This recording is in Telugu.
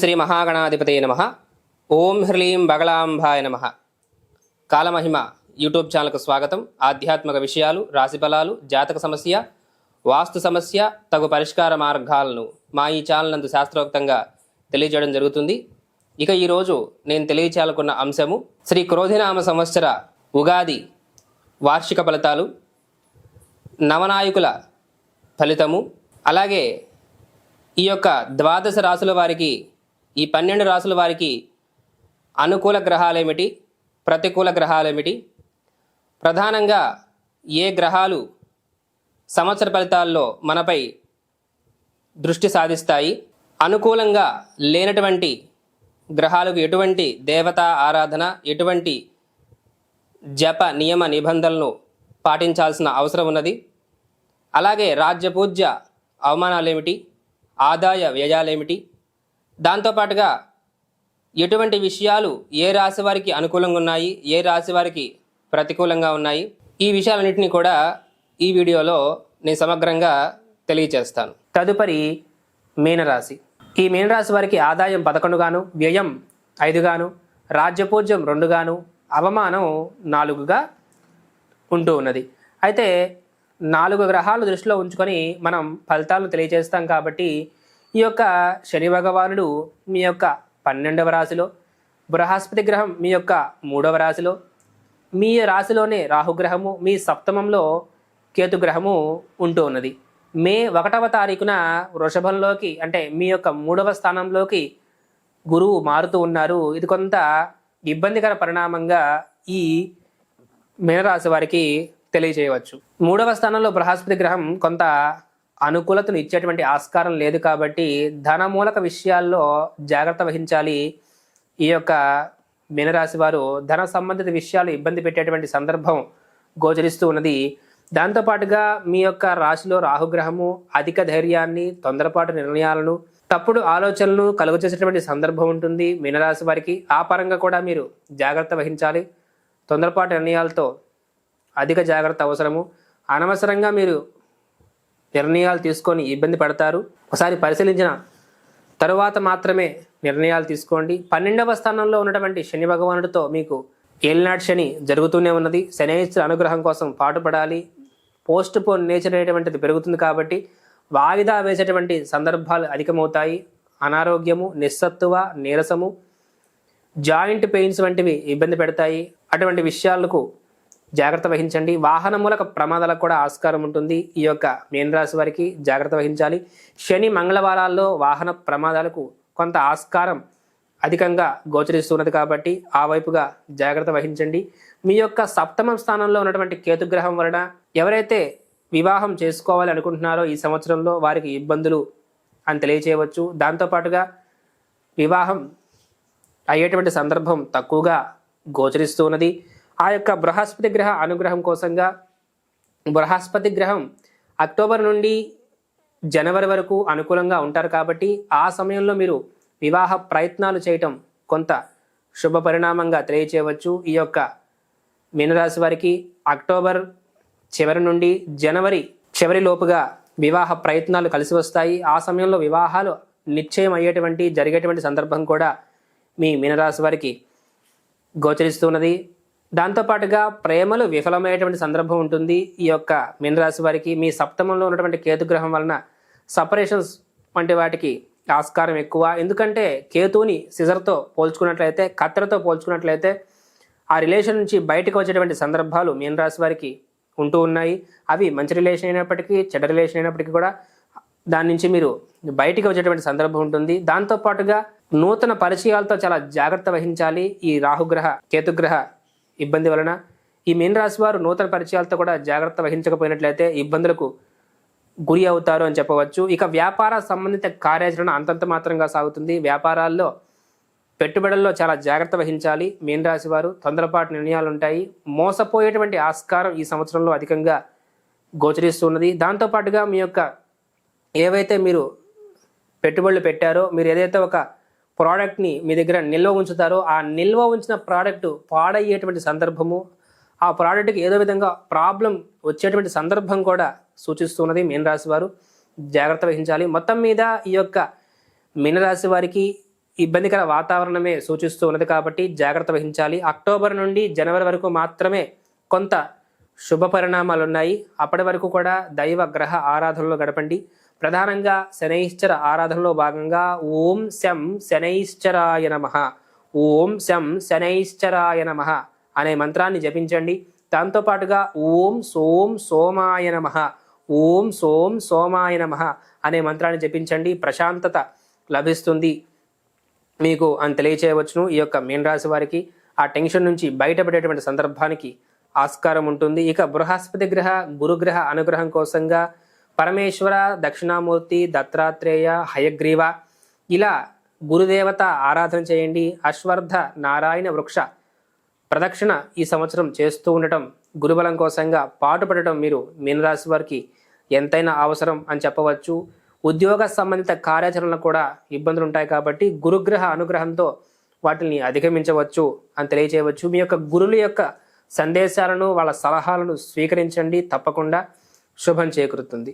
శ్రీ మహాగణాధిపతయ నమః. ఓం హ్రీం బగళాంబాయ నమః. కాలమహిమ యూట్యూబ్ ఛానల్కు స్వాగతం. ఆధ్యాత్మిక విషయాలు, రాశిఫలాలు, జాతక సమస్య, వాస్తు సమస్య, తగు పరిష్కార మార్గాలను మా ఈ ఛానల్ నందు శాస్త్రోక్తంగా తెలియజేయడం జరుగుతుంది. ఇక ఈరోజు నేను తెలియచేయాలనుకున్న అంశము శ్రీ క్రోధినామ సంవత్సర ఉగాది వార్షిక ఫలితాలు, నవనాయకుల ఫలితము, అలాగే ఈ యొక్క ద్వాదశ రాశుల వారికి, ఈ 12 రాశుల వారికి అనుకూల గ్రహాలేమిటి, ప్రతికూల గ్రహాలేమిటి, ప్రధానంగా ఏ గ్రహాలు సంవత్సర ఫలితాల్లో మనపై దృష్టి సాధిస్తాయి, అనుకూలంగా లేనటువంటి గ్రహాలకు ఎటువంటి దేవతా ఆరాధన, ఎటువంటి జప నియమ నిబంధనలను పాటించాల్సిన అవసరం ఉన్నది, అలాగే రాజ్యపూజ్య అవమానాలేమిటి, ఆదాయ వ్యయాలేమిటి, దాంతోపాటుగా ఎటువంటి విషయాలు ఏ రాశి వారికి అనుకూలంగా ఉన్నాయి, ఏ రాశి వారికి ప్రతికూలంగా ఉన్నాయి, ఈ విషయాలన్నింటినీ కూడా ఈ వీడియోలో నేను సమగ్రంగా తెలియచేస్తాను. తదుపరి మీనరాశి. ఈ మీనరాశి వారికి ఆదాయం 11 గాను, వ్యయం 5 గాను, రాజ్యపూజ్యం 2 గాను, అవమానం 4గా ఉంటూ ఉన్నది. అయితే 4 గ్రహాలు దృష్టిలో ఉంచుకొని మనం ఫలితాలను తెలియజేస్తాం కాబట్టి ఈ యొక్క శని భగవానుడు మీ యొక్క 12వ రాశిలో, బృహస్పతి గ్రహం మీ యొక్క 3వ రాశిలో, మీ రాశిలోనే రాహుగ్రహము, మీ సప్తమంలో కేతుగ్రహము ఉంటూ ఉన్నది. మే 1వ తారీఖున వృషభంలోకి, అంటే మీ యొక్క 3వ స్థానంలోకి గురువు మారుతూ ఉన్నారు. ఇది కొంత ఇబ్బందికర పరిణామంగా ఈ మీనరాశి వారికి తెలియజేయవచ్చు. 3వ స్థానంలో బృహస్పతి గ్రహం కొంత అనుకూలతను ఇచ్చేటువంటి ఆస్కారం లేదు కాబట్టి ధనమూలక విషయాల్లో జాగ్రత్త వహించాలి. ఈ యొక్క మీనరాశి వారు ధన సంబంధిత విషయాలు ఇబ్బంది పెట్టేటువంటి సందర్భం గోచరిస్తూ ఉన్నది. దాంతోపాటుగా మీ యొక్క రాశిలో రాహుగ్రహము అధిక ధైర్యాన్ని, తొందరపాటు నిర్ణయాలను, తప్పుడు ఆలోచనలను కలుగజేసేటువంటి సందర్భం ఉంటుంది మీనరాశి వారికి. ఆ పరంగా కూడా మీరు జాగ్రత్త వహించాలి. తొందరపాటు నిర్ణయాలతో అధిక జాగ్రత్త అవసరము. అనవసరంగా మీరు నిర్ణయాలు తీసుకొని ఇబ్బంది పడతారు. ఒకసారి పరిశీలించిన తరువాత మాత్రమే నిర్ణయాలు తీసుకోండి. 12వ స్థానంలో ఉన్నటువంటి శని భగవానుడితో మీకు ఏలినాటి శని జరుగుతూనే ఉన్నది. శనైశ్వర అనుగ్రహం కోసం పాటుపడాలి. పోస్ట్ పోన్ నేచర్ అనేటువంటిది పెరుగుతుంది కాబట్టి వాయిదా వేసేటువంటి సందర్భాలు అధికమవుతాయి. అనారోగ్యము, నిస్సత్తువ, నీరసము, జాయింట్ పెయిన్స్ వంటివి ఇబ్బంది పెడతాయి. అటువంటి విషయాలకు జాగ్రత్త వహించండి. వాహన మూలక ప్రమాదాలకు కూడా ఆస్కారం ఉంటుంది. ఈ యొక్క మీనరాశి వారికి జాగ్రత్త వహించాలి. శని మంగళవారాల్లో వాహన ప్రమాదాలకు కొంత ఆస్కారం అధికంగా గోచరిస్తున్నది కాబట్టి ఆ వైపుగా జాగ్రత్త వహించండి. మీ యొక్క 7వ స్థానంలో ఉన్నటువంటి కేతుగ్రహం వలన ఎవరైతే వివాహం చేసుకోవాలి అనుకుంటున్నారో ఈ సంవత్సరంలో వారికి ఇబ్బందులు అని తెలియచేయవచ్చు. దాంతోపాటుగా వివాహం అయ్యేటువంటి సందర్భం తక్కువగా గోచరిస్తూ ఉన్నది. ఆ యొక్క బృహస్పతి గ్రహ అనుగ్రహం కోసంగా బృహస్పతి గ్రహం అక్టోబర్ నుండి జనవరి వరకు అనుకూలంగా ఉంటారు కాబట్టి ఆ సమయంలో మీరు వివాహ ప్రయత్నాలు చేయటం కొంత శుభ పరిణామంగా తెలియచేయవచ్చు. ఈ యొక్క మీనరాశి వారికి అక్టోబర్ చివరి నుండి జనవరి చివరి లోపుగా వివాహ ప్రయత్నాలు కలిసి వస్తాయి. ఆ సమయంలో వివాహాలు నిశ్చయం అయ్యేటువంటి జరిగేటువంటి సందర్భం కూడా మీ మీనరాశి వారికి గోచరిస్తున్నది. దాంతోపాటుగా ప్రేమలు విఫలమయ్యేటువంటి సందర్భం ఉంటుంది. ఈ యొక్క మీనరాశి వారికి మీ సప్తమంలో ఉన్నటువంటి కేతుగ్రహం వలన సపరేషన్స్ వంటి వాటికి ఆస్కారం ఎక్కువ. ఎందుకంటే కేతుని సిజర్తో పోల్చుకున్నట్లయితే, కత్తెరతో పోల్చుకున్నట్లయితే ఆ రిలేషన్ నుంచి బయటకు వచ్చేటువంటి సందర్భాలు మీనరాశి వారికి ఉంటూ ఉన్నాయి. అవి మంచి రిలేషన్ అయినప్పటికీ, చెడ్డ రిలేషన్ అయినప్పటికీ కూడా దాని నుంచి మీరు బయటికి వచ్చేటువంటి సందర్భం ఉంటుంది. దాంతోపాటుగా నూతన పరిచయాలతో చాలా జాగ్రత్త వహించాలి. ఈ రాహుగ్రహ, కేతుగ్రహ ఇబ్బంది వలన ఈ మీనరాశి వారు నూతన పరిచయాలతో కూడా జాగ్రత్త వహించకపోయినట్లయితే ఇబ్బందులకు గురి అవుతారు అని చెప్పవచ్చు. ఇక వ్యాపార సంబంధిత కార్యాచరణ అంతంత మాత్రంగా సాగుతుంది. వ్యాపారాల్లో, పెట్టుబడుల్లో చాలా జాగ్రత్త వహించాలి మీనరాశి వారు. తొందరపాటు నిర్ణయాలు ఉంటాయి. మోసపోయేటువంటి ఆస్కారం ఈ సంవత్సరంలో అధికంగా గోచరిస్తున్నది. దాంతోపాటుగా మీ యొక్క ఏవైతే మీరు పెట్టుబడులు పెట్టారో, మీరు ఏదైతే ఒక ప్రోడక్ట్ని మీ దగ్గర నిల్వ ఉంచుతారో ఆ నిల్వ ఉంచిన ప్రోడక్ట్ పాడయ్యేటువంటి సందర్భము, ఆ ప్రోడక్ట్కి ఏదో విధంగా ప్రాబ్లం వచ్చేటువంటి సందర్భం కూడా సూచిస్తున్నది మీనరాశి వారు. జాగ్రత్త వహించాలి. మొత్తం మీద ఈ యొక్క మీనరాశి వారికి ఇబ్బందికర వాతావరణమే సూచిస్తూ ఉన్నది కాబట్టి జాగ్రత్త వహించాలి. అక్టోబర్ నుండి జనవరి వరకు మాత్రమే కొంత శుభ పరిణామాలు ఉన్నాయి. అప్పటి వరకు కూడా దైవ గ్రహ ఆరాధనలో గడపండి. ప్రధానంగా శనైశ్చర ఆరాధనలో భాగంగా ఓం శం శనైశ్చరాయ నమః, ఓం శం శనైశ్చరాయ నమః అనే మంత్రాన్ని జపించండి. దాంతోపాటుగా ఓం సోం సోమాయ నమః, ఓం సోం సోమాయ నమః అనే మంత్రాన్ని జపించండి. ప్రశాంతత లభిస్తుంది మీకు అని తెలియచేయవచ్చును. ఈ యొక్క మీన రాశి వారికి ఆ టెన్షన్ నుంచి బయటపడేటువంటి సందర్భానికి ఆస్కారం ఉంటుంది. ఇక బృహస్పతి గ్రహ గురుగ్రహ అనుగ్రహం కోసంగా పరమేశ్వర, దక్షిణామూర్తి, దత్తాత్రేయ, హయగ్రీవ ఇలా గురుదేవత ఆరాధన చేయండి. అశ్వర్థ నారాయణ వృక్ష ప్రదక్షిణ ఈ సంవత్సరం చేస్తూ ఉండటం, గురుబలం కోసంగా పాటుపడటం మీరు మీనరాశి వారికి ఎంతైనా అవసరం అని చెప్పవచ్చు. ఉద్యోగ సంబంధిత కార్యాచరణలు కూడా ఇబ్బందులు ఉంటాయి కాబట్టి గురుగ్రహ అనుగ్రహంతో వాటిని అధిగమించవచ్చు అని తెలియచేయవచ్చు. మీ యొక్క గురుల యొక్క సందేశాలను, వాళ్ళ సలహాలను స్వీకరించండి, తప్పకుండా శుభం చేకూరుతుంది.